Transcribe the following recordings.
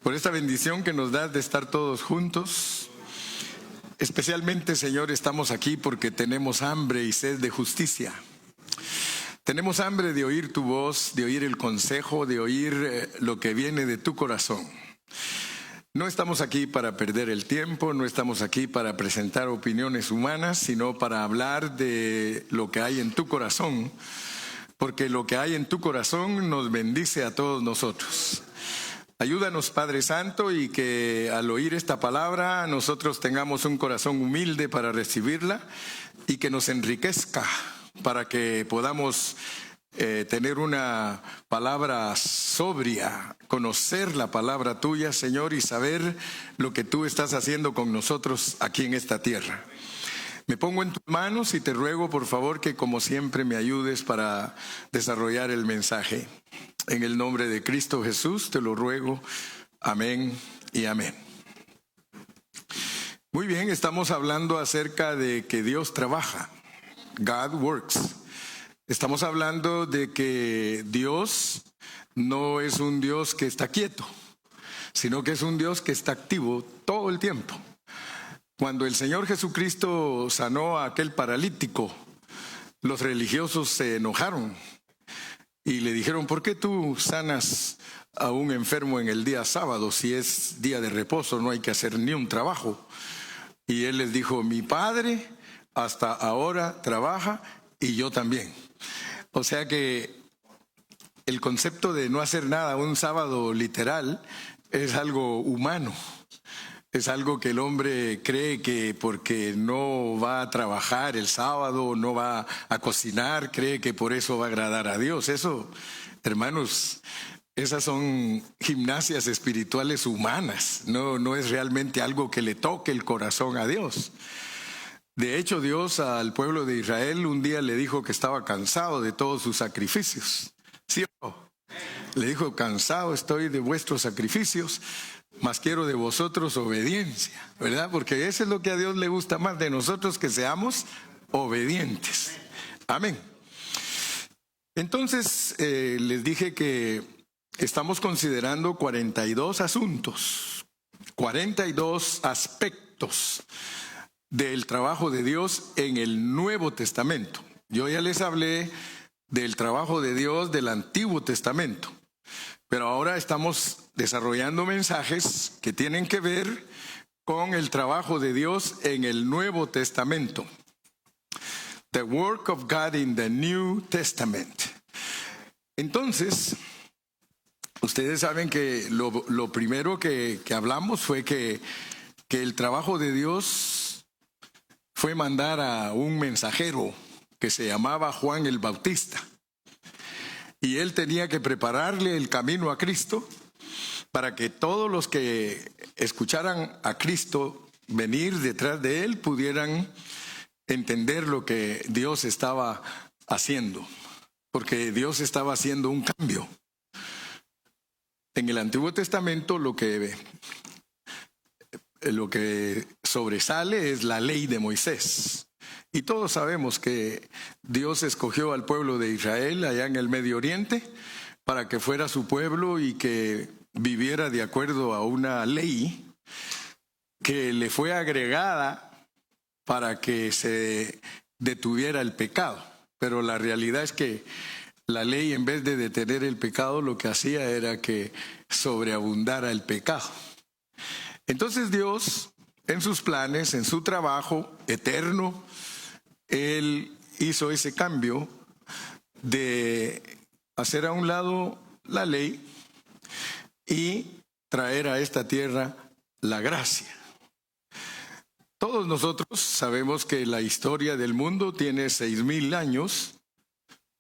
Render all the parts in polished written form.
por esta bendición que nos das de estar todos juntos. Especialmente, Señor, estamos aquí porque tenemos hambre y sed de justicia. Tenemos hambre de oír tu voz, de oír el consejo, de oír lo que viene de tu corazón. No estamos aquí para perder el tiempo, no estamos aquí para presentar opiniones humanas, sino para hablar de lo que hay en tu corazón, porque lo que hay en tu corazón nos bendice a todos nosotros. Ayúdanos, Padre Santo, y que al oír esta palabra nosotros tengamos un corazón humilde para recibirla y que nos enriquezca para que podamos tener una palabra sobria, conocer la palabra tuya, Señor, y saber lo que tú estás haciendo con nosotros aquí en esta tierra. Me pongo en tus manos y te ruego, por favor, que como siempre me ayudes para desarrollar el mensaje. En el nombre de Cristo Jesús te lo ruego. Amén y amén. Muy bien, estamos hablando acerca de que Dios trabaja. God works. Estamos hablando de que Dios no es un Dios que está quieto, sino que es un Dios que está activo todo el tiempo. Cuando el Señor Jesucristo sanó a aquel paralítico, los religiosos se enojaron y le dijeron: ¿por qué tú sanas a un enfermo en el día sábado? Si es día de reposo, no hay que hacer ni un trabajo. Y él les dijo: mi Padre hasta ahora trabaja y yo también. O sea que el concepto de no hacer nada un sábado literal es algo humano. Es algo que el hombre cree que porque no va a trabajar el sábado, no va a cocinar, cree que por eso va a agradar a Dios. Eso, hermanos, esas son gimnasias espirituales humanas. No es realmente algo que le toque el corazón a Dios. De hecho, Dios al pueblo de Israel un día le dijo que estaba cansado de todos sus sacrificios. ¿Sí o no? Le dijo: cansado estoy de vuestros sacrificios, mas quiero de vosotros obediencia, ¿verdad? Porque eso es lo que a Dios le gusta más de nosotros, que seamos obedientes. Amén. Entonces, les dije que estamos considerando 42 asuntos, 42 aspectos del trabajo de Dios en el Nuevo Testamento. Yo ya les hablé del trabajo de Dios del Antiguo Testamento, pero ahora estamos desarrollando mensajes que tienen que ver con el trabajo de Dios en el Nuevo Testamento. The work of God in the New Testament. Entonces, ustedes saben que lo primero que hablamos fue que el trabajo de Dios fue mandar a un mensajero que se llamaba Juan el Bautista. Y él tenía que prepararle el camino a Cristo para que todos los que escucharan a Cristo venir detrás de él pudieran entender lo que Dios estaba haciendo. Porque Dios estaba haciendo un cambio. En el Antiguo Testamento lo que sobresale es la ley de Moisés. Y todos sabemos que Dios escogió al pueblo de Israel allá en el Medio Oriente para que fuera su pueblo y que viviera de acuerdo a una ley que le fue agregada para que se detuviera el pecado. Pero la realidad es que la ley, en vez de detener el pecado, lo que hacía era que sobreabundara el pecado. Entonces Dios, en sus planes, en su trabajo eterno, Él hizo ese cambio de hacer a un lado la ley y traer a esta tierra la gracia. Todos nosotros sabemos que la historia del mundo tiene 6,000 años.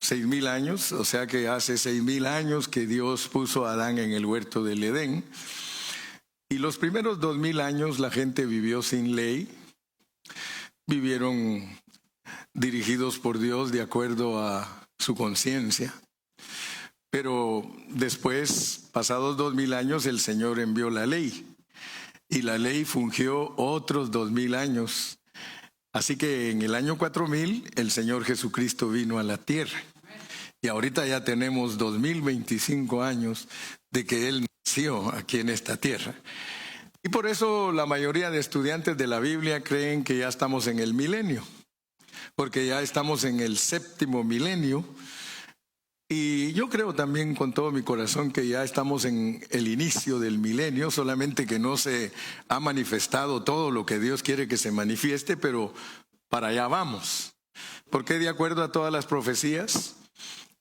6,000 años, o sea que hace 6,000 años que Dios puso a Adán en el huerto del Edén. Y los primeros 2,000 años la gente vivió sin ley, vivieron dirigidos por Dios de acuerdo a su conciencia. Pero después, pasados 2,000 años, el Señor envió la ley. Y la ley fungió otros 2,000 años. Así que en el año 4000 el Señor Jesucristo vino a la tierra. Y ahorita ya tenemos 2025 años de que Él aquí en esta tierra. Y por eso la mayoría de estudiantes de la Biblia creen que ya estamos en el milenio, porque ya estamos en el 7º milenio. Y yo creo también con todo mi corazón que ya estamos en el inicio del milenio, solamente que no se ha manifestado todo lo que Dios quiere que se manifieste, pero para allá vamos. Porque de acuerdo a todas las profecías,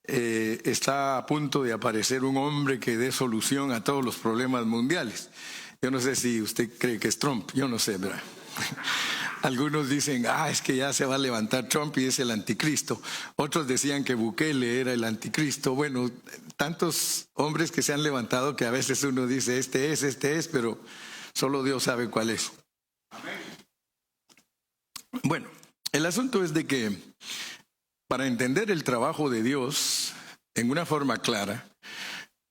está a punto de aparecer un hombre que dé solución a todos los problemas mundiales. Yo no sé si usted cree que es Trump, yo no sé, ¿verdad? Algunos dicen, es que ya se va a levantar Trump y es el anticristo. Otros decían que Bukele era el anticristo. Bueno, tantos hombres que se han levantado que a veces uno dice, este es, pero solo Dios sabe cuál es. Amén. Bueno, el asunto es de que para entender el trabajo de Dios en una forma clara,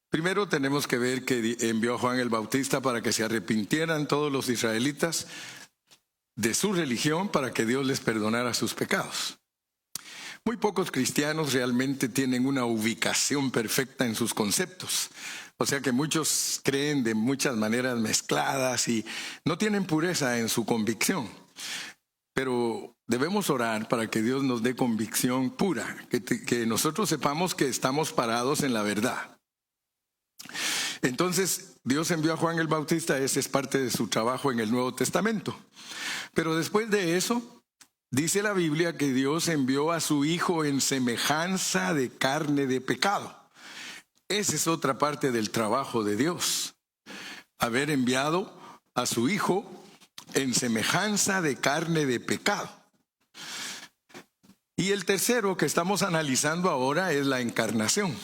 primero tenemos que ver que envió a Juan el Bautista para que se arrepintieran todos los israelitas de su religión para que Dios les perdonara sus pecados. Muy pocos cristianos realmente tienen una ubicación perfecta en sus conceptos. O sea que muchos creen de muchas maneras mezcladas y no tienen pureza en su convicción. Pero debemos orar para que Dios nos dé convicción pura, que nosotros sepamos que estamos parados en la verdad. Entonces, Dios envió a Juan el Bautista, ese es parte de su trabajo en el Nuevo Testamento. Pero después de eso, dice la Biblia que Dios envió a su Hijo en semejanza de carne de pecado. Esa es otra parte del trabajo de Dios. Haber enviado a su Hijo en semejanza de carne de pecado. Y el tercero que estamos analizando ahora es la encarnación.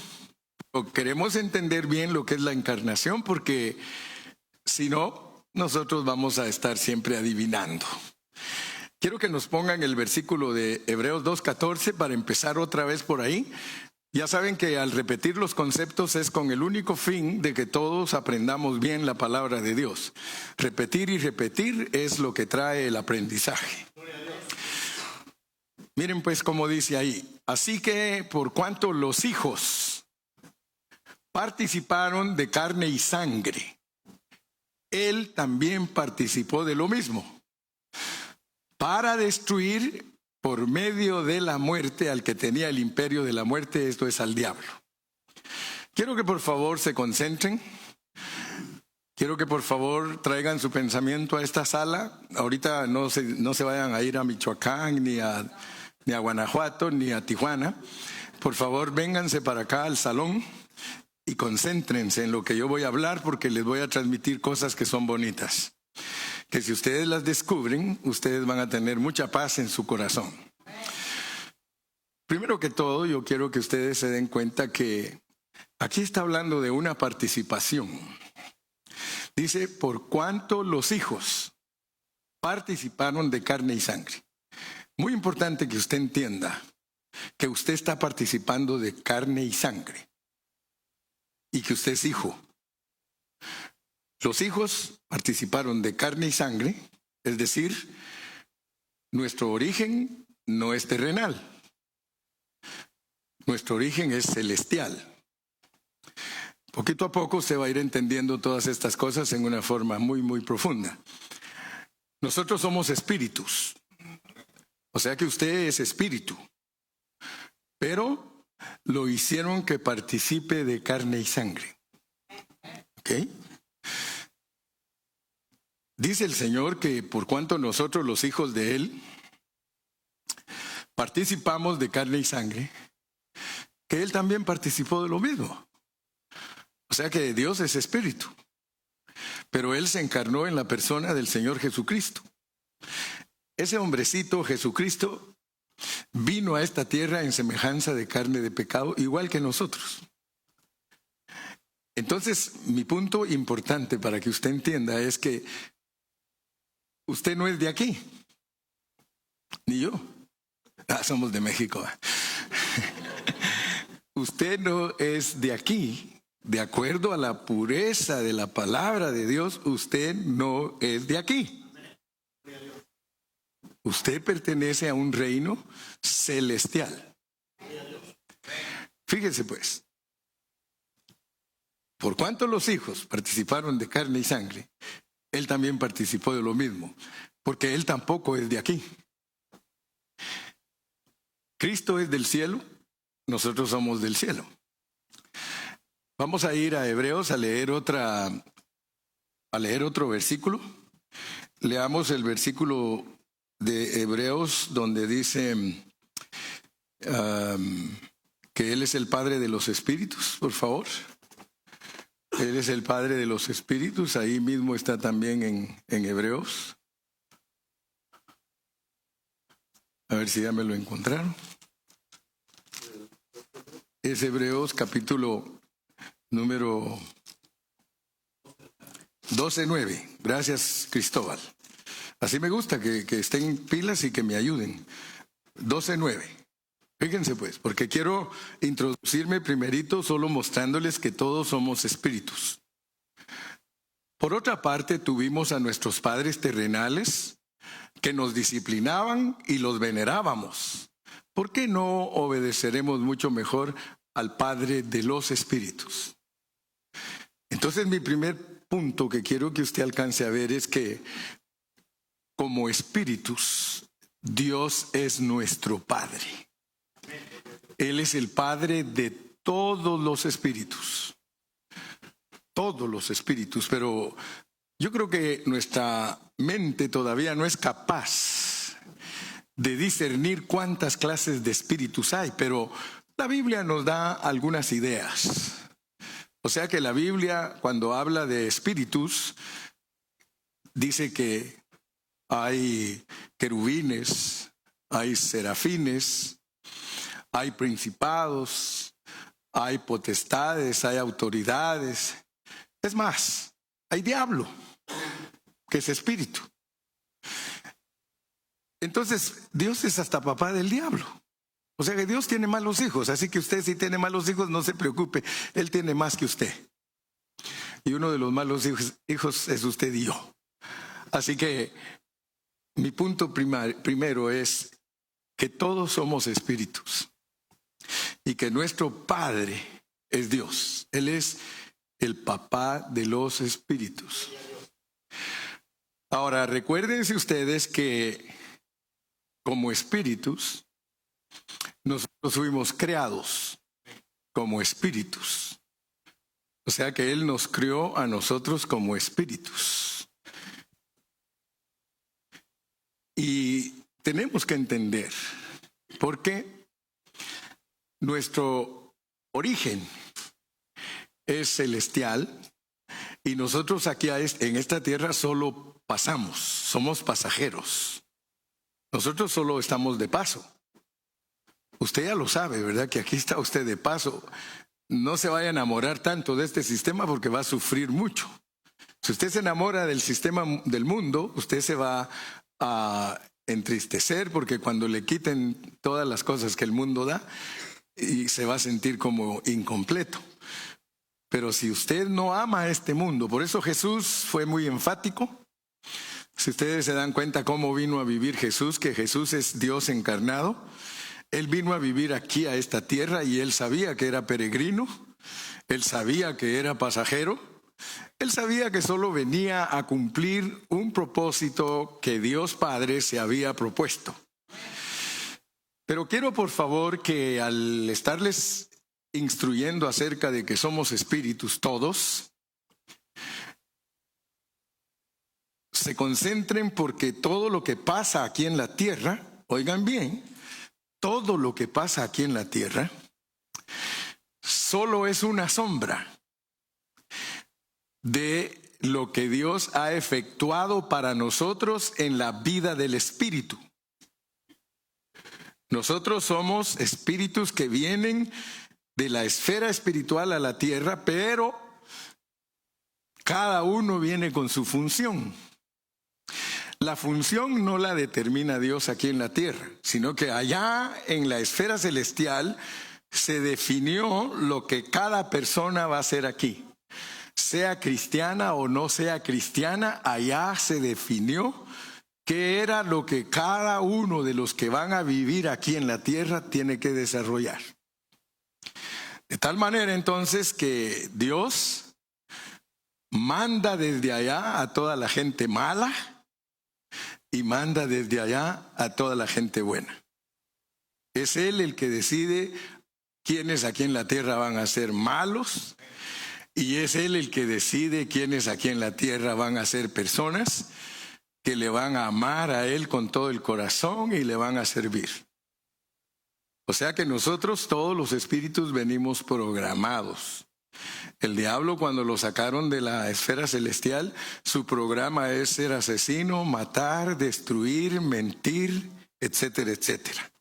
Queremos entender bien lo que es la encarnación porque si no, nosotros vamos a estar siempre adivinando. Quiero que nos pongan el versículo de Hebreos 2:14 para empezar otra vez por ahí. Ya saben que al repetir los conceptos es con el único fin de que todos aprendamos bien la palabra de Dios. Repetir y repetir es lo que trae el aprendizaje. Miren pues cómo dice ahí. Así que por cuanto los hijos participaron de carne y sangre, Él también participó de lo mismo, para destruir por medio de la muerte al que tenía el imperio de la muerte, esto es al diablo. Quiero que por favor se concentren. Quiero que por favor traigan su pensamiento a esta sala. Ahorita no se vayan a ir a Michoacán, ni a Guanajuato, ni a Tijuana. Por favor, vénganse para acá al salón y concéntrense en lo que yo voy a hablar porque les voy a transmitir cosas que son bonitas. Que si ustedes las descubren, ustedes van a tener mucha paz en su corazón. Primero que todo, yo quiero que ustedes se den cuenta que aquí está hablando de una participación. Dice, por cuanto los hijos participaron de carne y sangre. Muy importante que usted entienda que usted está participando de carne y sangre y que usted es hijo. Los hijos participaron de carne y sangre, es decir, nuestro origen no es terrenal, nuestro origen es celestial. Poquito a poco se va a ir entendiendo todas estas cosas en una forma muy, muy profunda. Nosotros somos espíritus, o sea que usted es espíritu, pero lo hicieron que participe de carne y sangre. ¿Ok? Dice el Señor que por cuanto nosotros los hijos de Él participamos de carne y sangre, que Él también participó de lo mismo. O sea que Dios es espíritu, pero Él se encarnó en la persona del Señor Jesucristo. Ese hombrecito Jesucristo vino a esta tierra en semejanza de carne de pecado, igual que nosotros. Entonces, mi punto importante para que usted entienda es que usted no es de aquí, ni yo. Somos de México. Usted no es de aquí. De acuerdo a la pureza de la palabra de Dios, usted no es de aquí. Usted pertenece a un reino celestial. Fíjese pues. por cuanto los hijos participaron de carne y sangre, él también participó de lo mismo, porque él tampoco es de aquí. Cristo es del cielo, nosotros somos del cielo. Vamos a ir a Hebreos a leer otro versículo. Leamos el versículo de Hebreos donde dice que Él es el Padre de los Espíritus, por favor. Él es el Padre de los Espíritus, ahí mismo está también en Hebreos. A ver si ya me lo encontraron. Es Hebreos capítulo número 12:9. Gracias, Cristóbal. Así me gusta que estén pilas y que me ayuden. 12:9. Fíjense pues, porque quiero introducirme primerito solo mostrándoles que todos somos espíritus. Por otra parte, tuvimos a nuestros padres terrenales que nos disciplinaban y los venerábamos. ¿Por qué no obedeceremos mucho mejor al Padre de los Espíritus? Entonces, mi primer punto que quiero que usted alcance a ver es que como espíritus, Dios es nuestro Padre. Él es el Padre de todos los espíritus. Todos los espíritus, pero yo creo que nuestra mente todavía no es capaz de discernir cuántas clases de espíritus hay, pero la Biblia nos da algunas ideas. O sea que la Biblia, cuando habla de espíritus, dice que hay querubines, hay serafines, hay principados, hay potestades, hay autoridades. Es más, hay diablo, que es espíritu. Entonces, Dios es hasta papá del diablo. O sea que Dios tiene malos hijos, así que usted si tiene malos hijos no se preocupe, Él tiene más que usted. Y uno de los malos hijos es usted y yo. Así que mi punto primero es que todos somos espíritus y que nuestro Padre es Dios. Él es el papá de los espíritus. Ahora, recuérdense ustedes que como espíritus, nosotros fuimos creados como espíritus. O sea que Él nos creó a nosotros como espíritus. Y tenemos que entender por qué nuestro origen es celestial y nosotros aquí en esta tierra solo pasamos, somos pasajeros. Nosotros solo estamos de paso. Usted ya lo sabe, ¿verdad? Que aquí está usted de paso. No se vaya a enamorar tanto de este sistema porque va a sufrir mucho. Si usted se enamora del sistema del mundo, usted se va a entristecer porque cuando le quiten todas las cosas que el mundo da, y se va a sentir como incompleto. Pero si usted no ama este mundo, por eso Jesús fue muy enfático. Si ustedes se dan cuenta cómo vino a vivir Jesús, que Jesús es Dios encarnado. Él vino a vivir aquí a esta tierra y Él sabía que era peregrino, Él sabía que era pasajero, Él sabía que solo venía a cumplir un propósito que Dios Padre se había propuesto. Pero quiero por favor que al estarles instruyendo acerca de que somos espíritus todos, se concentren porque todo lo que pasa aquí en la tierra, oigan bien, todo lo que pasa aquí en la tierra solo es una sombra de lo que Dios ha efectuado para nosotros en la vida del espíritu. Nosotros somos espíritus que vienen de la esfera espiritual a la tierra, pero cada uno viene con su función. La función no la determina Dios aquí en la tierra, sino que allá en la esfera celestial se definió lo que cada persona va a hacer aquí. Sea cristiana o no sea cristiana, allá se definió qué era lo que cada uno de los que van a vivir aquí en la tierra tiene que desarrollar. De tal manera entonces que Dios manda desde allá a toda la gente mala y manda desde allá a toda la gente buena. Es Él el que decide quiénes aquí en la tierra van a ser malos, y es Él el que decide quiénes aquí en la tierra van a ser personas que le van a amar a Él con todo el corazón y le van a servir. O sea que nosotros, todos los espíritus, venimos programados. El diablo, cuando lo sacaron de la esfera celestial, su programa es ser asesino, matar, destruir, mentir, etcétera, etcétera.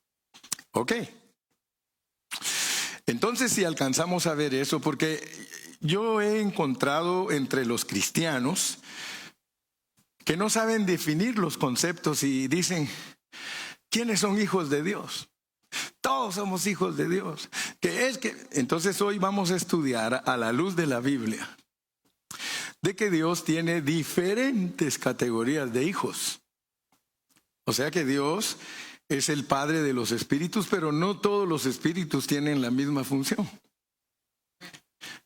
¿Ok? Entonces, si alcanzamos a ver eso, porque yo he encontrado entre los cristianos que no saben definir los conceptos y dicen, ¿quiénes son hijos de Dios? Todos somos hijos de Dios. Entonces hoy vamos a estudiar a la luz de la Biblia de que Dios tiene diferentes categorías de hijos. O sea que Dios es el Padre de los espíritus, pero no todos los espíritus tienen la misma función.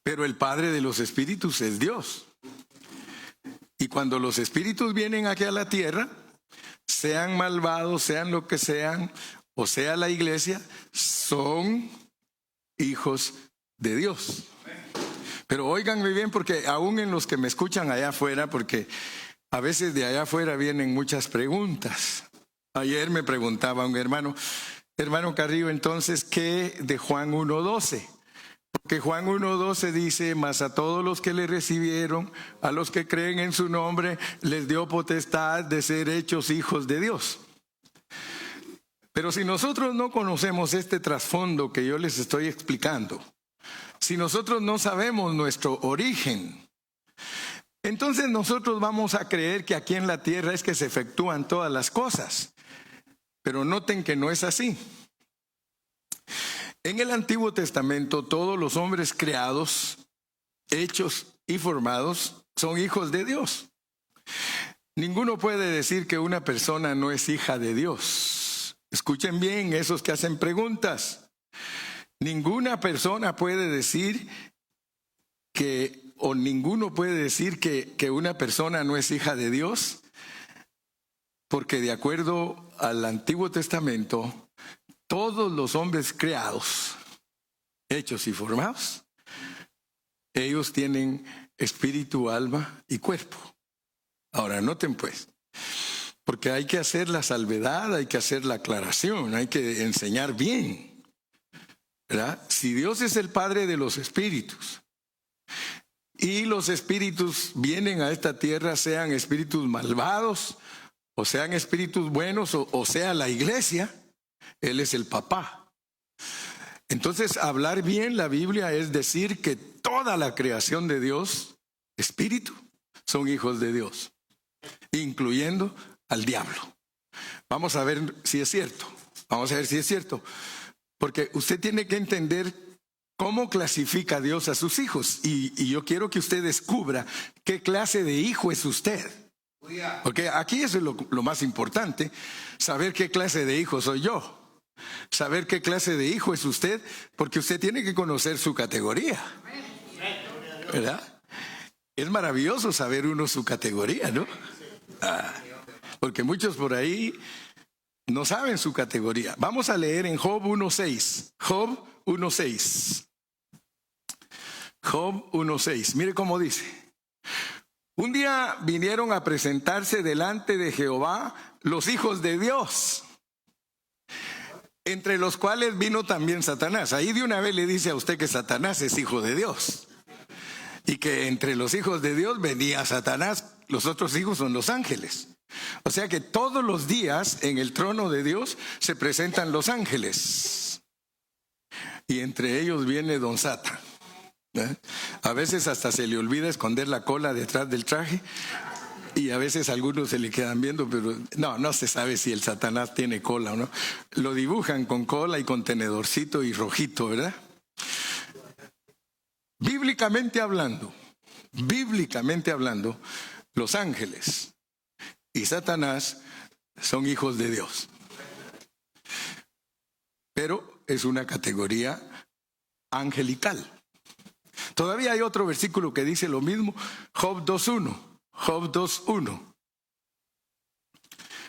Pero el Padre de los espíritus es Dios. Y cuando los espíritus vienen aquí a la tierra, sean malvados, sean lo que sean, o sea la iglesia, son hijos de Dios. Pero óiganme bien, porque aún en los que me escuchan allá afuera, porque a veces de allá afuera vienen muchas preguntas. Ayer me preguntaba un hermano Carrillo, entonces, ¿qué de Juan 1:12? Porque Juan 1:12 dice, mas a todos los que le recibieron, a los que creen en su nombre, les dio potestad de ser hechos hijos de Dios. Pero si nosotros no conocemos este trasfondo que yo les estoy explicando, si nosotros no sabemos nuestro origen, entonces nosotros vamos a creer que aquí en la tierra es que se efectúan todas las cosas. Pero noten que no es así. En el Antiguo Testamento, todos los hombres creados, hechos y formados son hijos de Dios. Ninguno puede decir que una persona no es hija de Dios. Escuchen bien esos que hacen preguntas. Ninguna persona puede decir ninguno puede decir que una persona no es hija de Dios, porque de acuerdo al Antiguo Testamento, todos los hombres creados, hechos y formados, ellos tienen espíritu, alma y cuerpo. Ahora, noten pues, porque hay que hacer la salvedad, hay que hacer la aclaración, hay que enseñar bien, ¿verdad? Si Dios es el Padre de los espíritus, y los espíritus vienen a esta tierra, sean espíritus malvados, o sean espíritus buenos, o sea la iglesia, Él es el papá. Entonces, hablar bien la Biblia es decir que toda la creación de Dios, espíritu, son hijos de Dios, incluyendo al diablo. Vamos a ver si es cierto. Vamos a ver si es cierto. Porque usted tiene que entender cómo clasifica Dios a sus hijos. Y yo quiero que usted descubra qué clase de hijo es usted. Porque aquí eso es lo más importante, saber qué clase de hijo soy yo. Saber qué clase de hijo es usted, porque usted tiene que conocer su categoría, ¿verdad? Es maravilloso saber uno su categoría, ¿no? Porque muchos por ahí no saben su categoría. Vamos a leer en Job 1:6. Job 1:6. Job 1:6. Mire cómo dice. Un día vinieron a presentarse delante de Jehová los hijos de Dios, entre los cuales vino también Satanás. Ahí de una vez le dice a usted que Satanás es hijo de Dios. Y que entre los hijos de Dios venía Satanás, los otros hijos son los ángeles. O sea que todos los días en el trono de Dios se presentan los ángeles. Y entre ellos viene don Satan. A veces hasta se le olvida esconder la cola detrás del traje. Y a veces a algunos se le quedan viendo, pero no se sabe si el Satanás tiene cola o no. Lo dibujan con cola y con tenedorcito y rojito, ¿verdad? Bíblicamente hablando, los ángeles y Satanás son hijos de Dios. Pero es una categoría angelical. Todavía hay otro versículo que dice lo mismo, Job 2.1. Job 2.1.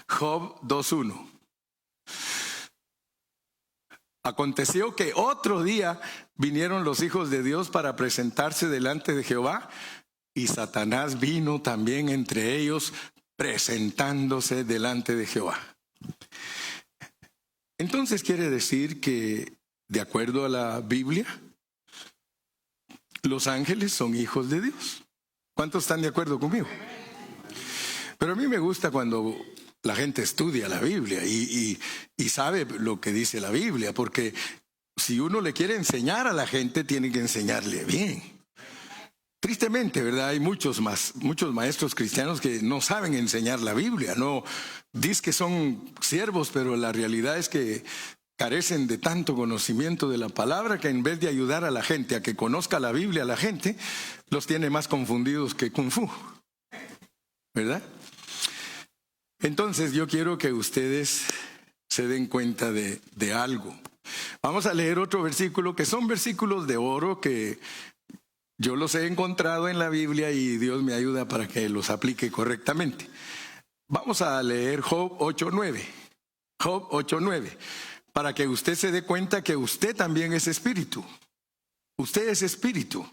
Job 2.1. Aconteció que otro día vinieron los hijos de Dios para presentarse delante de Jehová, y Satanás vino también entre ellos, presentándose delante de Jehová. Entonces quiere decir que, de acuerdo a la Biblia, los ángeles son hijos de Dios. ¿Cuántos están de acuerdo conmigo? Pero a mí me gusta cuando la gente estudia la Biblia y sabe lo que dice la Biblia, porque si uno le quiere enseñar a la gente, tiene que enseñarle bien. Tristemente, ¿verdad? Hay muchos maestros cristianos que no saben enseñar la Biblia. No, dicen que son siervos, pero la realidad es que carecen de tanto conocimiento de la palabra que en vez de ayudar a la gente a que conozca la Biblia, la gente los tiene más confundidos que Kung Fu, ¿verdad? Entonces yo quiero que ustedes se den cuenta de algo. Vamos a leer otro versículo, que son versículos de oro que yo los he encontrado en la Biblia y Dios me ayuda para que los aplique correctamente. Vamos a leer Job 8.9. Job 8.9. Para que usted se dé cuenta que usted también es espíritu. Usted es espíritu.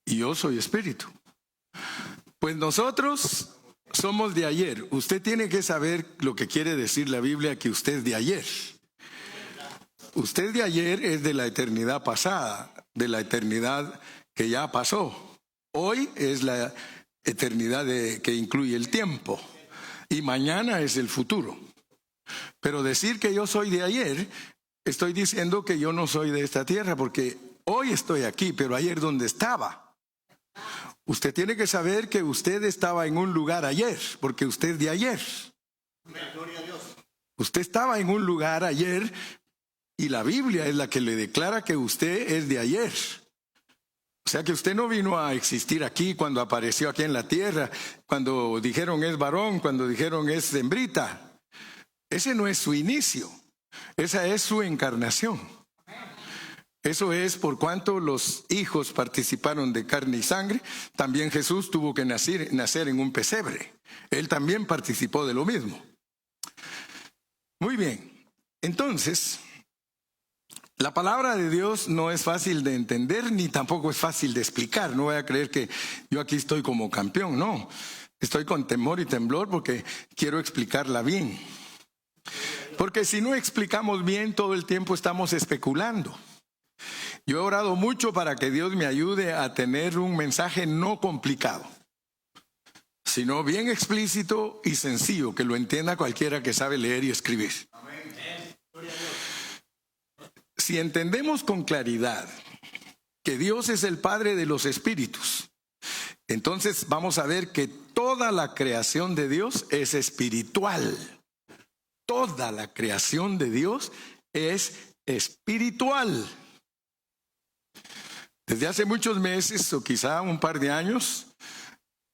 Y yo soy espíritu. Pues nosotros somos de ayer. Usted tiene que saber lo que quiere decir la Biblia, que usted es de ayer. Usted de ayer es de la eternidad pasada, de la eternidad que ya pasó. Hoy es la eternidad que incluye el tiempo. Y mañana es el futuro. Pero decir que yo soy de ayer, estoy diciendo que yo no soy de esta tierra, porque hoy estoy aquí, pero ayer ¿dónde estaba? Usted tiene que saber que usted estaba en un lugar ayer, porque usted es de ayer. Gloria a Dios. Usted estaba en un lugar ayer y la Biblia es la que le declara que usted es de ayer. O sea que usted no vino a existir aquí cuando apareció aquí en la tierra, cuando dijeron es varón, cuando dijeron es hembrita. Ese no es su inicio, esa es su encarnación. Eso es por cuanto los hijos participaron de carne y sangre, también Jesús tuvo que nacer en un pesebre. Él también participó de lo mismo. Muy bien, entonces, la palabra de Dios no es fácil de entender ni tampoco es fácil de explicar. No voy a creer que yo aquí estoy como campeón, no. Estoy con temor y temblor porque quiero explicarla bien. Porque si no explicamos bien, todo el tiempo estamos especulando. Yo he orado mucho para que Dios me ayude a tener un mensaje no complicado, sino bien explícito y sencillo, que lo entienda cualquiera que sabe leer y escribir. Si entendemos con claridad que Dios es el Padre de los espíritus, entonces vamos a ver que toda la creación de Dios es espiritual. Toda la creación de Dios es espiritual. Desde hace muchos meses o quizá un par de años,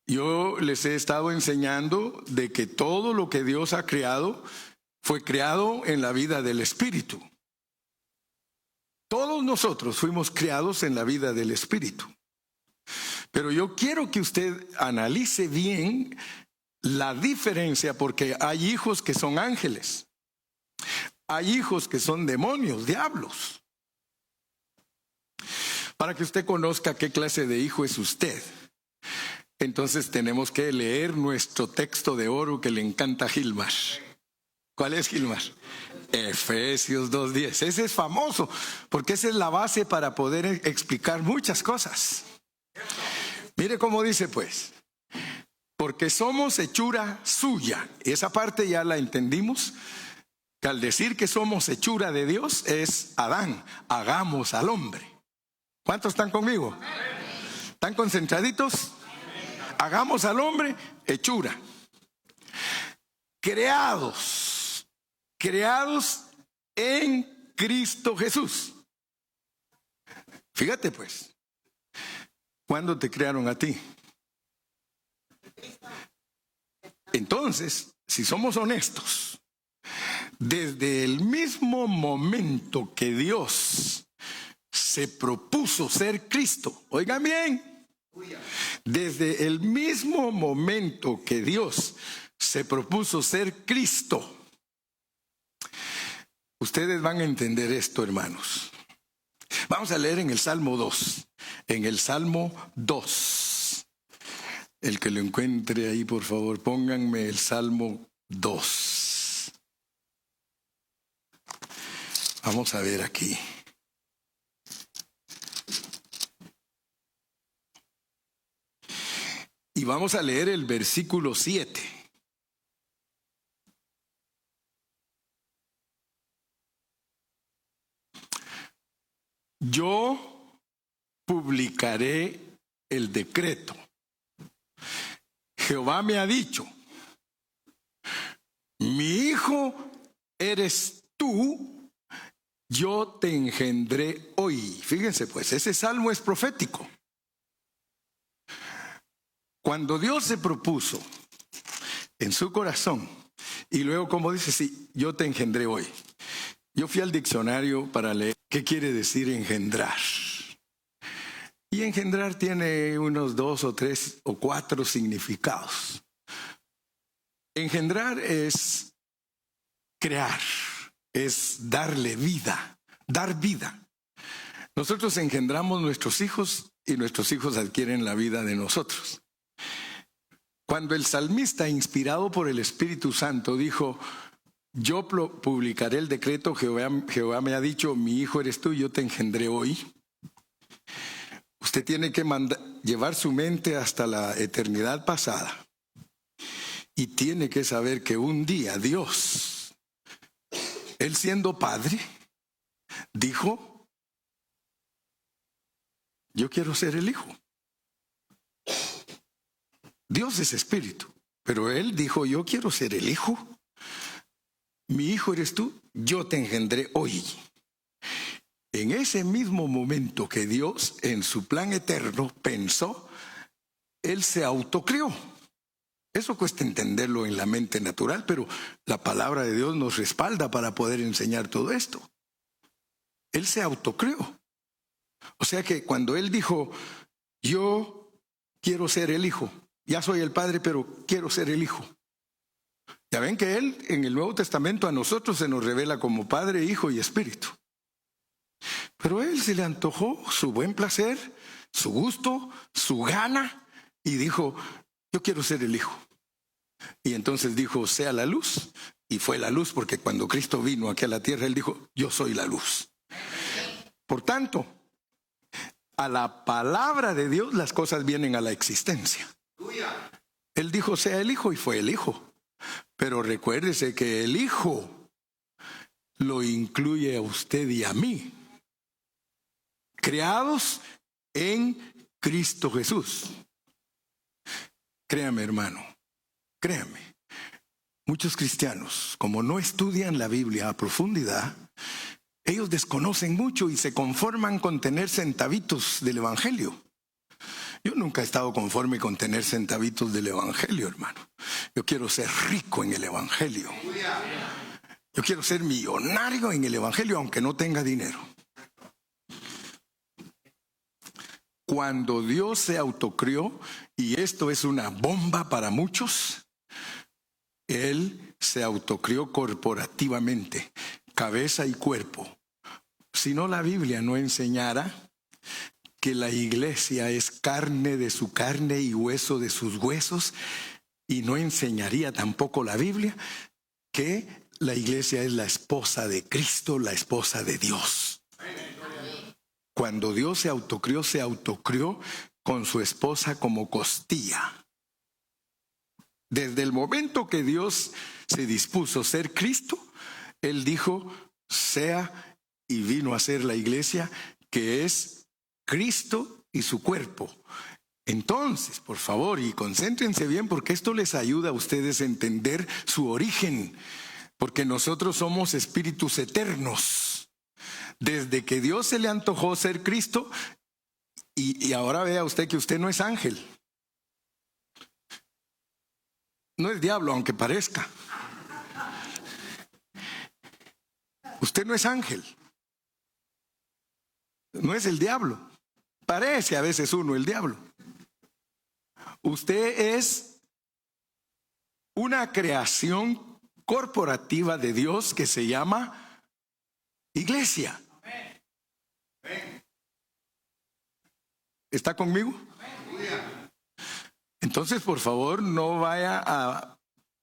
yo les he estado enseñando de que todo lo que Dios ha creado fue creado en la vida del Espíritu. Todos nosotros fuimos creados en la vida del Espíritu. Pero yo quiero que usted analice bien la diferencia, porque hay hijos que son ángeles, hay hijos que son demonios, diablos. Para que usted conozca qué clase de hijo es usted, entonces tenemos que leer nuestro texto de oro que le encanta a Gilmar. ¿Cuál es, Gilmar? Efesios 2:10. Ese es famoso, porque esa es la base para poder explicar muchas cosas. Mire cómo dice pues. Porque somos hechura suya. Esa parte ya la entendimos. Que al decir que somos hechura de Dios es Adán. Hagamos al hombre. ¿Cuántos están conmigo? ¿Están concentraditos? Hagamos al hombre hechura. Creados en Cristo Jesús. Fíjate pues. ¿Cuándo te crearon a ti? Entonces, si somos honestos, desde el mismo momento que Dios se propuso ser Cristo. Oigan bien, desde el mismo momento que Dios se propuso ser Cristo, ustedes van a entender esto, hermanos. Vamos a leer en el Salmo 2. En el Salmo 2. El que lo encuentre ahí, por favor, pónganme el Salmo 2. Vamos a ver aquí. Y vamos a leer el versículo 7. Yo publicaré el decreto. Jehová me ha dicho, mi hijo eres tú, yo te engendré hoy. Fíjense pues, ese salmo es profético. Cuando Dios se propuso en su corazón, y luego como dice, sí, yo te engendré hoy. Yo fui al diccionario para leer qué quiere decir engendrar. Y engendrar tiene unos 2 o 3 o 4 significados. Engendrar es crear, es darle vida, dar vida. Nosotros engendramos nuestros hijos y nuestros hijos adquieren la vida de nosotros. Cuando el salmista, inspirado por el Espíritu Santo, dijo, yo publicaré el decreto, Jehová me ha dicho, mi hijo eres tú, yo te engendré hoy. Usted tiene que llevar su mente hasta la eternidad pasada. Y tiene que saber que un día Dios, Él siendo Padre, dijo, yo quiero ser el Hijo. Dios es espíritu, pero Él dijo, yo quiero ser el Hijo. Mi hijo eres tú, yo te engendré hoy. En ese mismo momento que Dios, en su plan eterno, pensó, Él se autocrió. Eso cuesta entenderlo en la mente natural, pero la palabra de Dios nos respalda para poder enseñar todo esto. Él se autocrió. O sea que cuando Él dijo, yo quiero ser el Hijo, ya soy el Padre, pero quiero ser el Hijo. Ya ven que Él, en el Nuevo Testamento, a nosotros se nos revela como Padre, Hijo y Espíritu. Pero a Él se le antojó su buen placer, su gusto, su gana, y dijo, yo quiero ser el Hijo. Y entonces dijo, sea la luz, y fue la luz, porque cuando Cristo vino aquí a la tierra, Él dijo, yo soy la luz. Por tanto, a la palabra de Dios las cosas vienen a la existencia. Él dijo, sea el Hijo, y fue el Hijo. Pero recuérdese que el Hijo lo incluye a usted y a mí, creados en Cristo Jesús. Créame, hermano, créame. Muchos cristianos, como no estudian la Biblia a profundidad, ellos desconocen mucho y se conforman con tener centavitos del Evangelio. Yo nunca he estado conforme con tener centavitos del Evangelio, hermano. Yo quiero ser rico en el Evangelio. Yo quiero ser millonario en el Evangelio, aunque no tenga dinero. Cuando Dios se autocrió, y esto es una bomba para muchos, Él se autocrió corporativamente, cabeza y cuerpo. Si no, la Biblia no enseñara que la iglesia es carne de su carne y hueso de sus huesos, y no enseñaría tampoco la Biblia que la iglesia es la esposa de Cristo, la esposa de Dios. Cuando Dios se autocrió con su esposa como costilla. Desde el momento que Dios se dispuso a ser Cristo, Él dijo, sea, y vino a ser la iglesia, que es Cristo y su cuerpo. Entonces, por favor, y concéntrense bien, porque esto les ayuda a ustedes a entender su origen, porque nosotros somos espíritus eternos. Desde que Dios se le antojó ser Cristo, y ahora vea usted que usted no es ángel. No es diablo, aunque parezca. Usted no es ángel. No es el diablo. Parece a veces uno el diablo. Usted es una creación corporativa de Dios que se llama iglesia. ¿Está conmigo? Entonces, por favor, no vaya a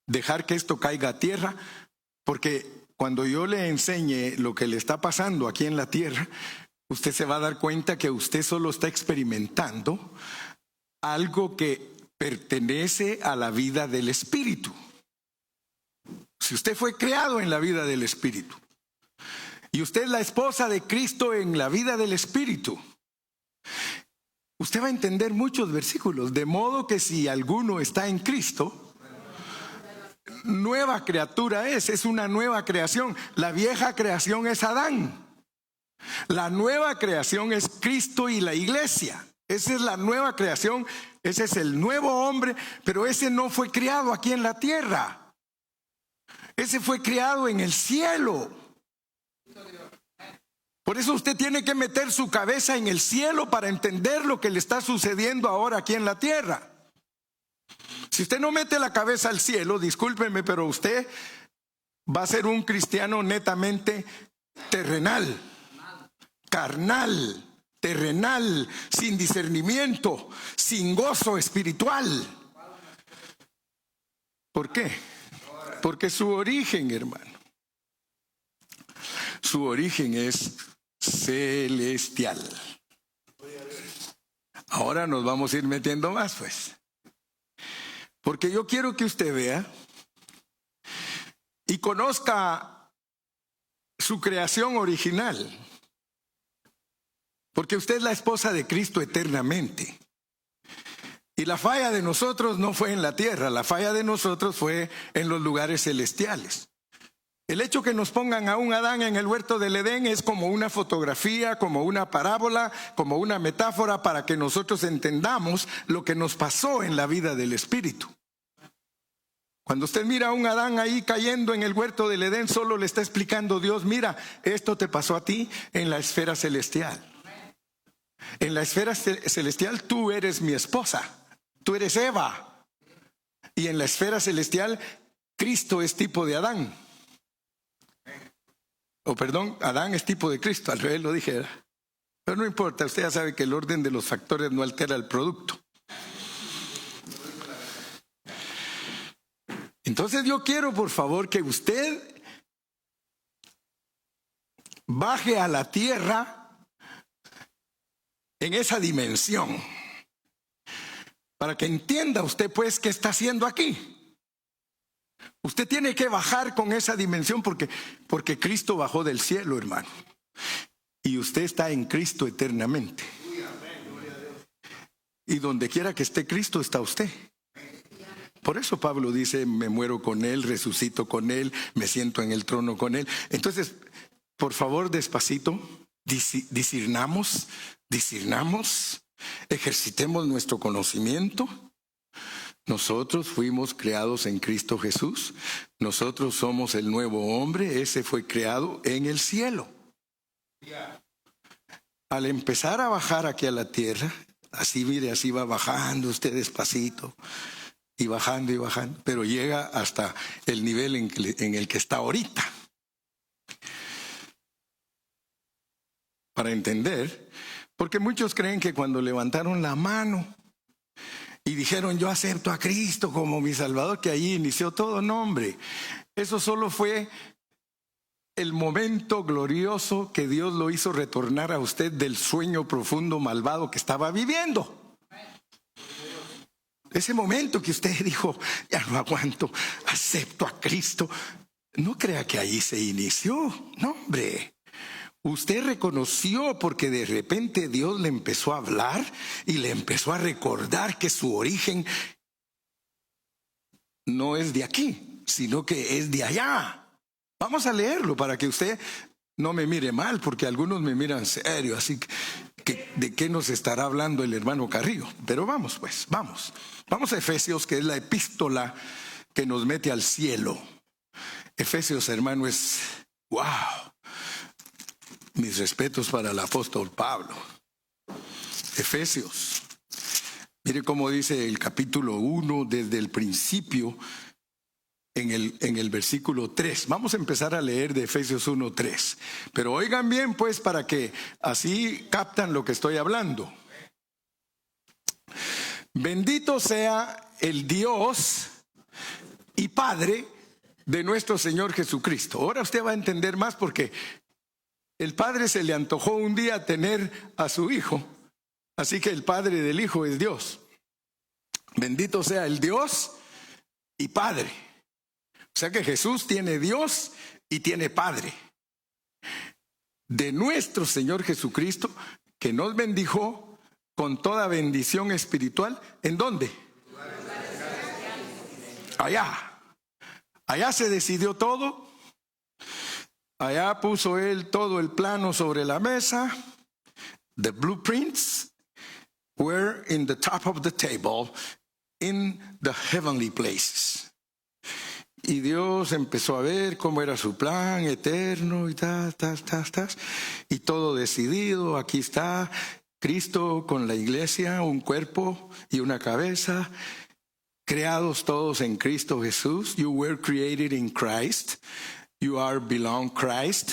dejar que esto caiga a tierra, porque cuando yo le enseñe lo que le está pasando aquí en la tierra, usted se va a dar cuenta que usted solo está experimentando algo que pertenece a la vida del Espíritu. Si usted fue creado en la vida del Espíritu y usted es la esposa de Cristo en la vida del Espíritu, usted va a entender muchos versículos, de modo que si alguno está en Cristo, nueva criatura es una nueva creación. La vieja creación es Adán. La nueva creación es Cristo y la iglesia. Esa es la nueva creación, ese es el nuevo hombre, pero ese no fue creado aquí en la tierra. Ese fue creado en el cielo. Por eso usted tiene que meter su cabeza en el cielo para entender lo que le está sucediendo ahora aquí en la tierra. Si usted no mete la cabeza al cielo, discúlpeme, pero usted va a ser un cristiano netamente terrenal, carnal, terrenal, sin discernimiento, sin gozo espiritual. ¿Por qué? Porque su origen, hermano, su origen es celestial. Ahora nos vamos a ir metiendo más, pues. Porque yo quiero que usted vea y conozca su creación original. Porque usted es la esposa de Cristo eternamente. Y la falla de nosotros no fue en la tierra, la falla de nosotros fue en los lugares celestiales. El hecho que nos pongan a un Adán en el huerto del Edén es como una fotografía, como una parábola, como una metáfora para que nosotros entendamos lo que nos pasó en la vida del Espíritu. Cuando usted mira a un Adán ahí cayendo en el huerto del Edén, solo le está explicando Dios, mira, esto te pasó a ti en la esfera celestial. En la esfera celestial tú eres mi esposa, tú eres Eva. Y en la esfera celestial Cristo es tipo de Adán. Adán es tipo de Cristo, al revés lo dijera. Pero no importa, usted ya sabe que el orden de los factores no altera el producto. Entonces yo quiero, por favor, que usted baje a la tierra en esa dimensión, para que entienda usted pues qué está haciendo aquí. Usted tiene que bajar con esa dimensión porque Cristo bajó del cielo, hermano, y usted está en Cristo eternamente. Y donde quiera que esté Cristo está usted. Por eso Pablo dice, me muero con Él, resucito con Él, me siento en el trono con Él. Entonces, por favor, despacito, discernamos, ejercitemos nuestro conocimiento. Nosotros fuimos creados en Cristo Jesús. Nosotros somos el nuevo hombre, ese fue creado en el cielo. Al empezar a bajar aquí a la tierra, así mire, así va bajando usted despacito. Y bajando, pero llega hasta el nivel en el que está ahorita. Para entender, porque muchos creen que cuando levantaron la mano y dijeron yo acepto a Cristo como mi Salvador, que ahí inició todo. No, hombre, eso solo fue el momento glorioso que Dios lo hizo retornar a usted del sueño profundo malvado que estaba viviendo. Ese momento que usted dijo, ya no aguanto, acepto a Cristo. No crea que ahí se inició. No, hombre. Usted reconoció porque de repente Dios le empezó a hablar y le empezó a recordar que su origen no es de aquí, sino que es de allá. Vamos a leerlo para que usted no me mire mal, porque algunos me miran serio, así que ¿de qué nos estará hablando el hermano Carrillo? Pero vamos pues, vamos a Efesios, que es la epístola que nos mete al cielo. Efesios, hermano, es wow. Mis respetos para el apóstol Pablo. Efesios. Mire cómo dice el capítulo 1 desde el principio en el versículo 3. Vamos a empezar a leer de Efesios 1:3. Pero oigan bien pues para que así captan lo que estoy hablando. Bendito sea el Dios y Padre de nuestro Señor Jesucristo. Ahora usted va a entender más porque el Padre se le antojó un día tener a su Hijo. Así que el Padre del Hijo es Dios. Bendito sea el Dios y Padre. O sea que Jesús tiene Dios y tiene Padre. De nuestro Señor Jesucristo, que nos bendijo con toda bendición espiritual. ¿En dónde? Allá. Allá se decidió todo. Allá puso Él todo el plano sobre la mesa. The blueprints were in the top of the table in the heavenly places. Y Dios empezó a ver cómo era su plan eterno y y todo decidido. Aquí está Cristo con la iglesia, un cuerpo y una cabeza, creados todos en Cristo Jesús. You were created in Christ. You are belong Christ.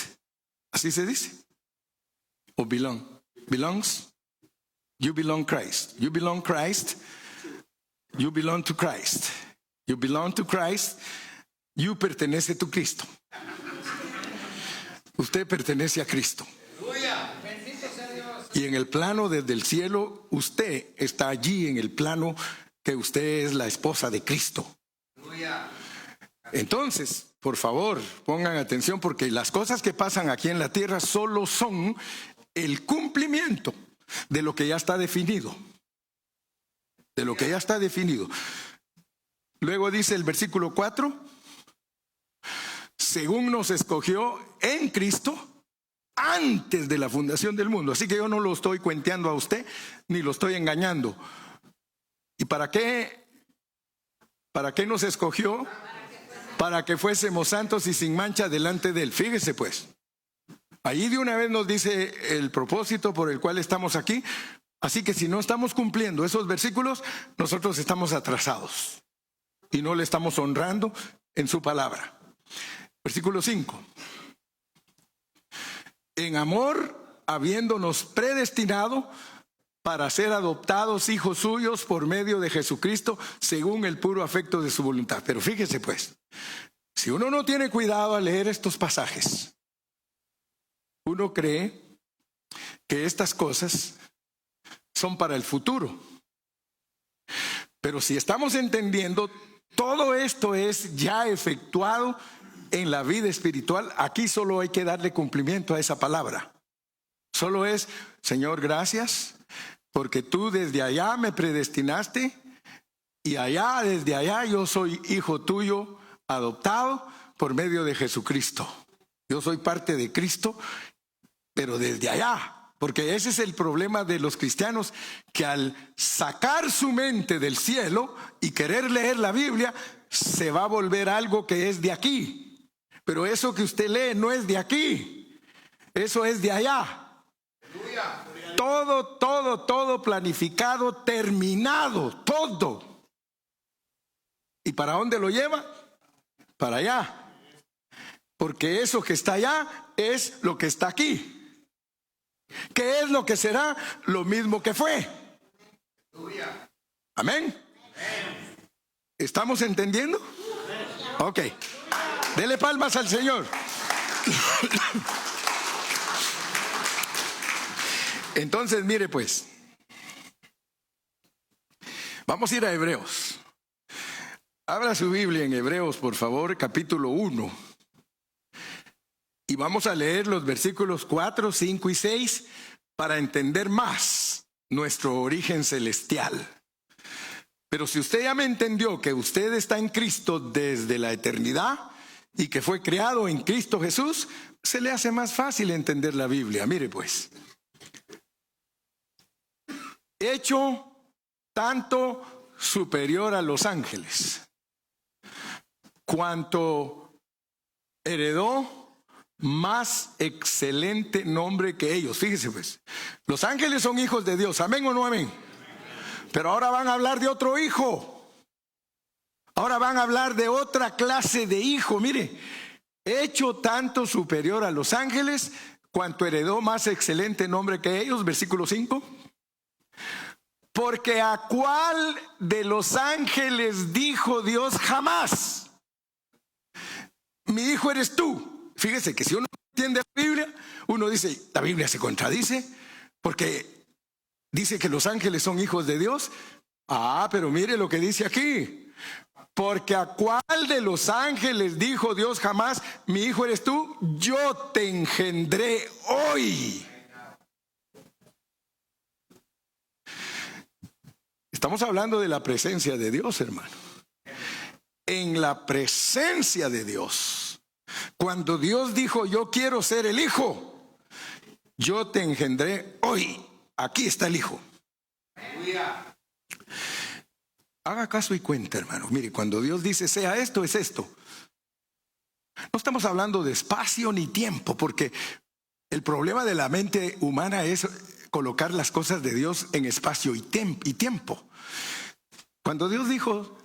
¿Así se dice? ¿O belong? Belongs? You belong Christ. You belong Christ. You belong to Christ. You belong to Christ. You pertenece a Cristo. Usted pertenece a Cristo. Y en el plano desde el cielo, usted está allí en el plano que usted es la esposa de Cristo. Entonces, por favor, pongan atención porque las cosas que pasan aquí en la tierra solo son el cumplimiento de lo que ya está definido. De lo que ya está definido. Luego dice el versículo 4. Según nos escogió en Cristo antes de la fundación del mundo. Así que yo no lo estoy cuenteando a usted, ni lo estoy engañando. ¿Y para qué? ¿Para qué nos escogió? Para que fuésemos santos y sin mancha delante de Él. Fíjese pues. Allí de una vez nos dice el propósito por el cual estamos aquí. Así que si no estamos cumpliendo esos versículos, nosotros estamos atrasados. Y no le estamos honrando en su palabra. Versículo 5. En amor, habiéndonos predestinado para ser adoptados hijos suyos por medio de Jesucristo, según el puro afecto de su voluntad. Pero fíjese pues, si uno no tiene cuidado al leer estos pasajes, uno cree que estas cosas son para el futuro. Pero si estamos entendiendo, todo esto es ya efectuado en la vida espiritual. Aquí solo hay que darle cumplimiento a esa palabra. Solo es, Señor, gracias, porque tú desde allá me predestinaste y allá, desde allá, yo soy hijo tuyo, adoptado por medio de Jesucristo. Yo soy parte de Cristo, pero desde allá. Porque ese es el problema de los cristianos, que al sacar su mente del cielo y querer leer la Biblia, se va a volver algo que es de aquí. Pero eso que usted lee no es de aquí, eso es de allá. Todo planificado, terminado, todo. ¿Y para dónde lo lleva? Para allá. Porque eso que está allá es lo que está aquí. ¿Qué es lo que será? Lo mismo que fue. Amén. ¿Estamos entendiendo? Ok. Dele palmas al Señor. Entonces, mire pues. Vamos a ir a Hebreos. Abra su Biblia en Hebreos, por favor, capítulo 1. Y vamos a leer los versículos 4, 5 y 6 para entender más nuestro origen celestial. Pero si usted ya me entendió que usted está en Cristo desde la eternidad y que fue creado en Cristo Jesús, se le hace más fácil entender la Biblia. Mire pues. Hecho tanto superior a los ángeles, cuanto heredó más excelente nombre que ellos. Fíjese pues, los ángeles son hijos de Dios, ¿amén o no amén? Pero ahora van a hablar de otro hijo. Ahora van a hablar de otra clase de hijo. Mire, hecho tanto superior a los ángeles, cuanto heredó más excelente nombre que ellos. Versículo 5. Porque a cuál de los ángeles dijo Dios jamás: mi hijo eres tú. Fíjese que si uno entiende la Biblia, uno dice, la Biblia se contradice, porque dice que los ángeles son hijos de Dios. Pero mire lo que dice aquí. Porque a cuál de los ángeles dijo Dios jamás: mi hijo eres tú, yo te engendré hoy. Estamos hablando de la presencia de Dios, hermano. En la presencia de Dios, cuando Dios dijo: yo quiero ser el hijo, yo te engendré hoy. Aquí está el hijo. Haga caso y cuenta, hermano. Mire, cuando Dios dice sea esto, es esto. No estamos hablando de espacio ni tiempo, porque el problema de la mente humana es colocar las cosas de Dios en espacio y tiempo. Cuando Dios dijo: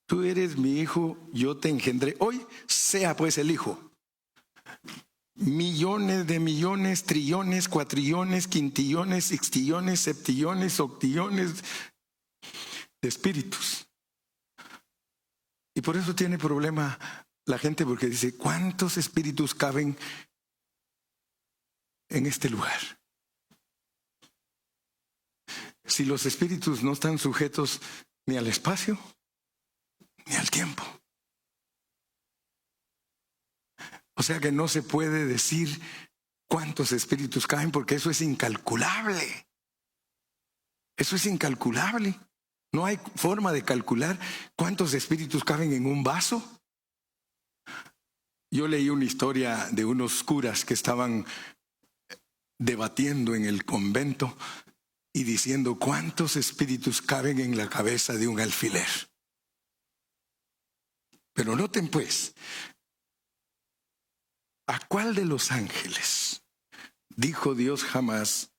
tú eres mi hijo, yo te engendré hoy, sea pues el hijo. Millones de millones, trillones, cuatrillones, quintillones, sextillones, septillones, octillones de espíritus. Y por eso tiene problema la gente, porque dice: ¿cuántos espíritus caben en este lugar? Si los espíritus no están sujetos ni al espacio ni al tiempo. O sea que no se puede decir cuántos espíritus caben, porque eso es incalculable. Eso es incalculable. No hay forma de calcular cuántos espíritus caben en un vaso. Yo leí una historia de unos curas que estaban debatiendo en el convento y diciendo cuántos espíritus caben en la cabeza de un alfiler. Pero noten pues, ¿a cuál de los ángeles dijo Dios jamás: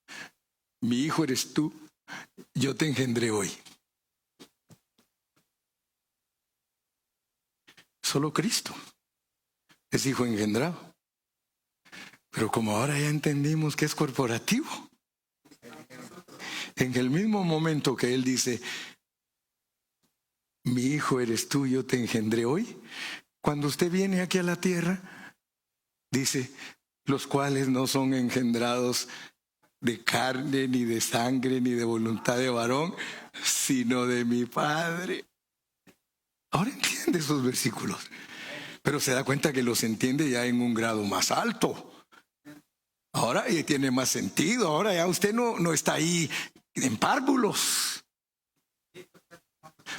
mi hijo eres tú, yo te engendré hoy? Solo Cristo es hijo engendrado. Pero como ahora ya entendimos que es corporativo, en el mismo momento que Él dice: mi hijo eres tú, yo te engendré hoy, cuando usted viene aquí a la tierra, dice: los cuales no son engendrados de carne, ni de sangre, ni de voluntad de varón, sino de mi Padre. Ahora entiende esos versículos, pero se da cuenta que los entiende ya en un grado más alto. Ahora ya tiene más sentido. Ahora ya usted no está ahí en párvulos.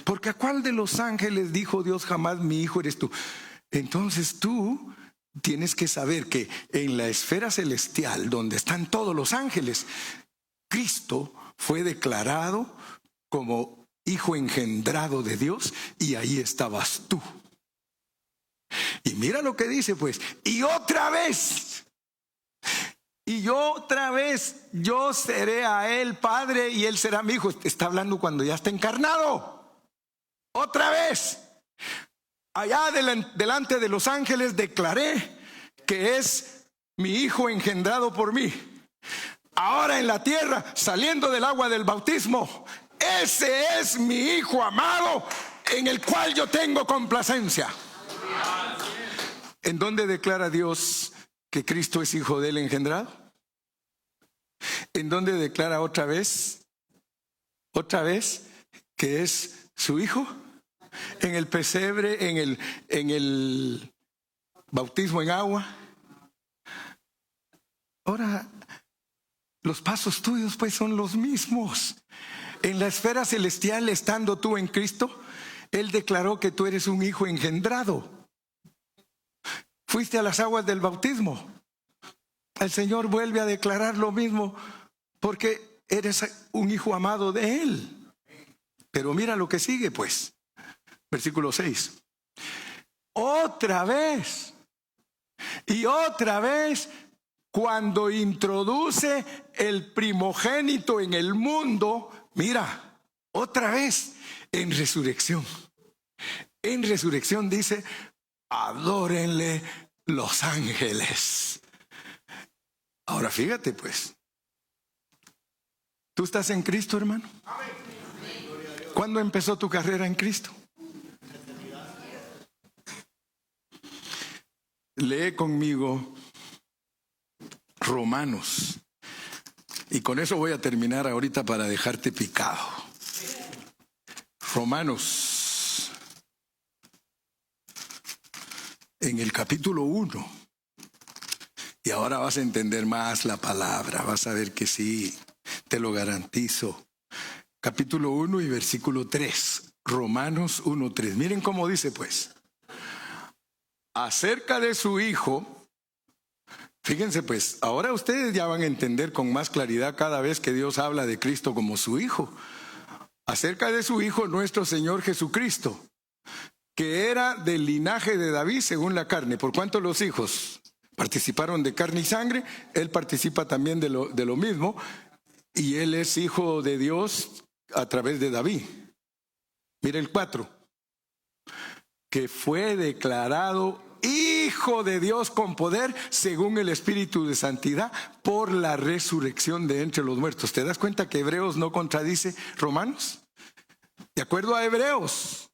Porque ¿a cuál de los ángeles dijo Dios jamás: mi hijo eres tú? Entonces tú tienes que saber que en la esfera celestial, donde están todos los ángeles, Cristo fue declarado como hijo engendrado de Dios, y ahí estabas tú. Y mira lo que dice pues: y otra vez, yo seré a él padre y él será mi hijo. Está hablando cuando ya está encarnado. Otra vez, allá delante de los ángeles declaré que es mi hijo engendrado por mí. Ahora en la tierra, saliendo del agua del bautismo, ese es mi hijo amado, en el cual yo tengo complacencia. ¿En dónde declara Dios que Cristo es hijo de él engendrado? ¿En dónde declara otra vez que es su hijo? En el pesebre, en el bautismo en agua. Ahora, los pasos tuyos pues son los mismos. En la esfera celestial, estando tú en Cristo, Él declaró que tú eres un hijo engendrado. Fuiste a las aguas del bautismo. El Señor vuelve a declarar lo mismo, porque eres un hijo amado de Él. Pero mira lo que sigue pues. Versículo 6. Otra vez Y otra vez, cuando introduce el primogénito en el mundo, mira, otra vez, en resurrección. En resurrección dice, adórenle los ángeles. Ahora fíjate pues, ¿tú estás en Cristo, hermano? ¿Cuándo empezó tu carrera en Cristo? Lee conmigo Romanos. Y con eso voy a terminar ahorita para dejarte picado. Romanos, en el capítulo 1. Y ahora vas a entender más la palabra. Vas a ver que sí, te lo garantizo. Capítulo 1 y versículo 3. Romanos 1:3. Miren cómo dice pues. Acerca de su Hijo, fíjense pues, ahora ustedes ya van a entender con más claridad cada vez que Dios habla de Cristo como su Hijo. Acerca de su Hijo, nuestro Señor Jesucristo, que era del linaje de David según la carne. ¿Por cuánto los hijos participaron de carne y sangre? Él participa también de lo mismo, y él es hijo de Dios a través de David. Mire el 4. Que fue declarado Hijo de Dios con poder según el Espíritu de Santidad por la resurrección de entre los muertos. ¿Te das cuenta que Hebreos no contradice Romanos? De acuerdo a Hebreos,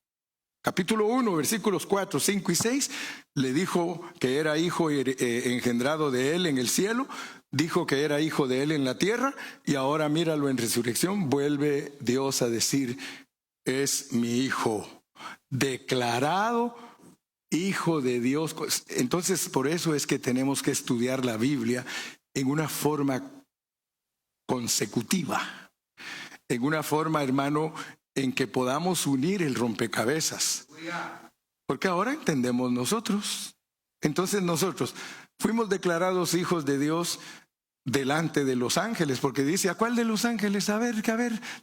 capítulo 1, versículos 4, 5 y 6, le dijo que era hijo engendrado de él en el cielo, dijo que era hijo de él en la tierra, y ahora míralo en resurrección, vuelve Dios a decir, es mi hijo, declarado Hijo de Dios. Entonces, por eso es que tenemos que estudiar la Biblia en una forma consecutiva, en una forma, hermano, en que podamos unir el rompecabezas. Porque ahora entendemos nosotros. Entonces nosotros fuimos declarados hijos de Dios delante de los ángeles, porque dice, ¿a cuál de los ángeles? A ver,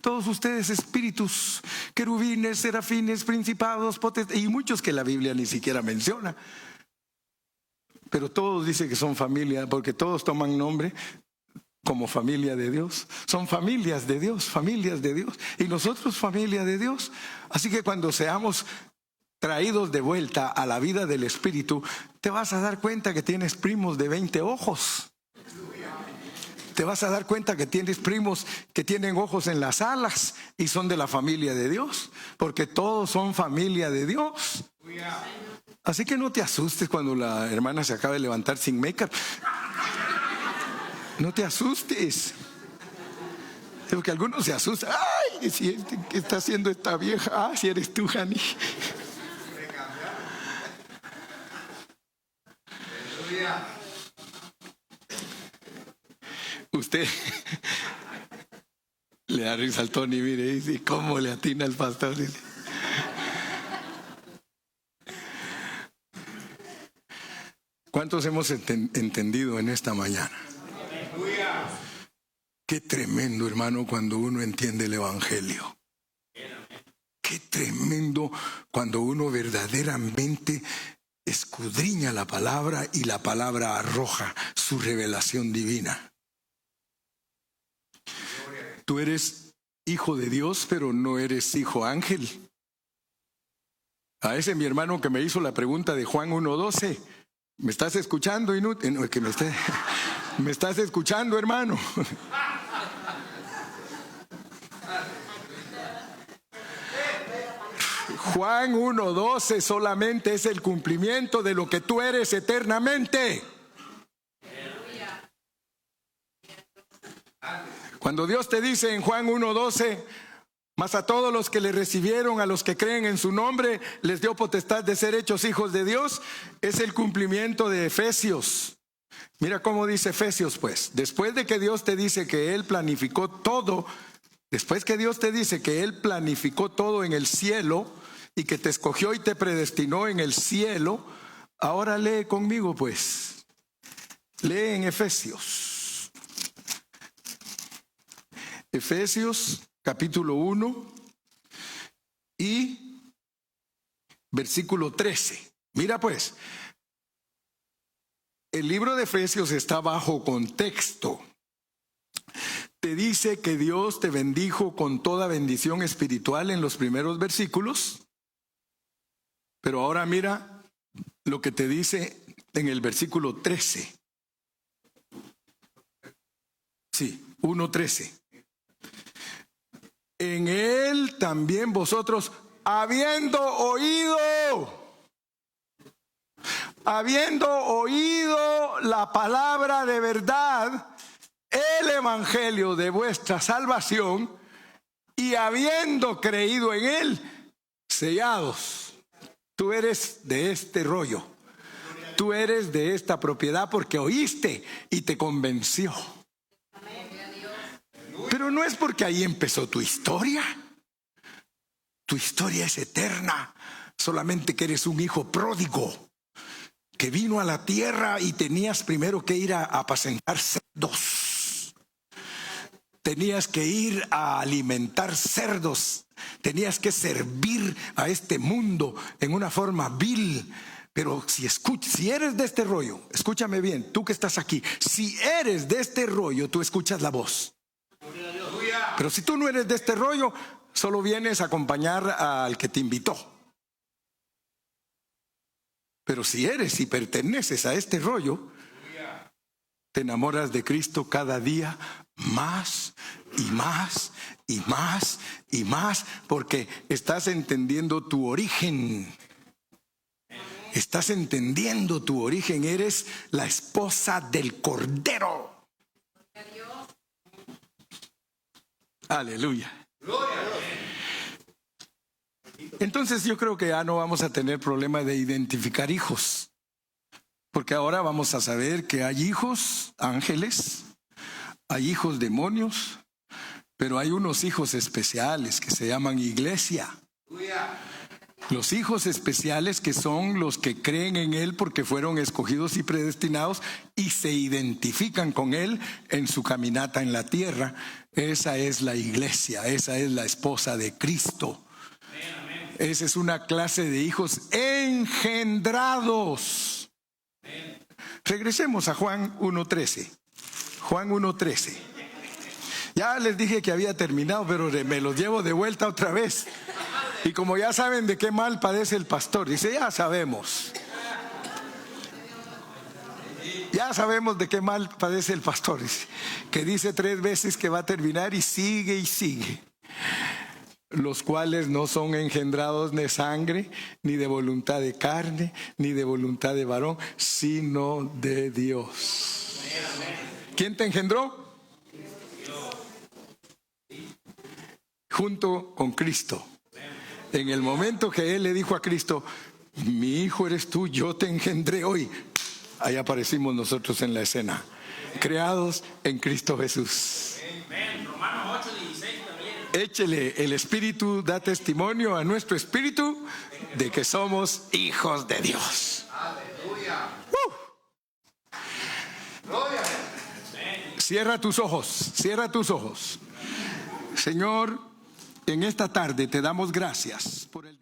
todos ustedes espíritus, querubines, serafines, principados, potestades, y muchos que la Biblia ni siquiera menciona. Pero todos dicen que son familia, porque todos toman nombre como familia de Dios. Son familias de Dios, y nosotros familia de Dios. Así que cuando seamos traídos de vuelta a la vida del Espíritu, te vas a dar cuenta que tienes primos de 20 ojos. Te vas a dar cuenta que tienes primos que tienen ojos en las alas y son de la familia de Dios, porque todos son familia de Dios. Así que no te asustes cuando la hermana se acaba de levantar sin make-up. No te asustes. Porque algunos se asustan. Ay, ¿qué está haciendo esta vieja? Ah, si eres tú, Jani. Usted le da risa al Tony, mire, y dice, ¿cómo le atina al pastor? Dice. ¿Cuántos hemos entendido en esta mañana? Qué tremendo, hermano, cuando uno entiende el Evangelio. Qué tremendo cuando uno verdaderamente escudriña la palabra y la palabra arroja su revelación divina. Tú eres hijo de Dios, pero no eres hijo ángel. A ese mi hermano que me hizo la pregunta de Juan 1:12, ¿me estás escuchando? ¿Me estás escuchando, hermano? Juan 1:12 solamente es el cumplimiento de lo que tú eres eternamente. Cuando Dios te dice en Juan 1:12, mas a todos los que le recibieron, a los que creen en su nombre, les dio potestad de ser hechos hijos de Dios, es el cumplimiento de Efesios. Mira cómo dice Efesios pues, después de que Dios te dice que Él planificó todo, después que Dios te dice que Él planificó todo en el cielo y que te escogió y te predestinó en el cielo, ahora lee conmigo pues, lee en Efesios. Efesios capítulo 1 y versículo 13. Mira pues, el libro de Efesios está bajo contexto. Te dice que Dios te bendijo con toda bendición espiritual en los primeros versículos, pero ahora mira lo que te dice en el versículo 13. Sí, 1:13. En él también vosotros, habiendo oído la palabra de verdad, el evangelio de vuestra salvación, y habiendo creído en él, sellados. Tú eres de este rollo. Tú eres de esta propiedad porque oíste y te convenció. Pero no es porque ahí empezó tu historia. Tu historia es eterna. Solamente que eres un hijo pródigo que vino a la tierra y tenías primero que ir a apacentar cerdos. Tenías que ir a alimentar cerdos. Tenías que servir a este mundo en una forma vil. Pero si eres de este rollo, escúchame bien, tú que estás aquí, si eres de este rollo, tú escuchas la voz. Pero si tú no eres de este rollo, solo vienes a acompañar al que te invitó. Pero si eres y perteneces a este rollo, te enamoras de Cristo cada día más y más y más y más, porque estás entendiendo tu origen. Estás entendiendo tu origen. Eres la esposa del Cordero. Aleluya. Entonces yo creo que ya no vamos a tener problema de identificar hijos, porque ahora vamos a saber que hay hijos ángeles, hay hijos demonios, pero hay unos hijos especiales que se llaman iglesia. Los hijos especiales, que son los que creen en Él porque fueron escogidos y predestinados y se identifican con Él en su caminata en la tierra. Esa es la iglesia, esa es la esposa de Cristo. Esa es una clase de hijos engendrados. Regresemos a Juan 1:13. Juan 1:13. Ya les dije que había terminado, pero me los llevo de vuelta otra vez. Y como ya saben de qué mal padece el pastor, dice, ya sabemos. Ya sabemos de qué mal padece el pastor, dice, que dice 3 veces que va a terminar y sigue y sigue. Los cuales no son engendrados de sangre, ni de voluntad de carne, ni de voluntad de varón, sino de Dios. ¿Quién te engendró? Junto con Cristo. En el momento que Él le dijo a Cristo, mi hijo eres tú, yo te engendré hoy, ahí aparecimos nosotros en la escena, creados en Cristo Jesús. Romanos 8:16 también. Échele, el Espíritu da testimonio a nuestro espíritu de que somos hijos de Dios. Aleluya. Cierra tus ojos, cierra tus ojos. Señor, en esta tarde te damos gracias por el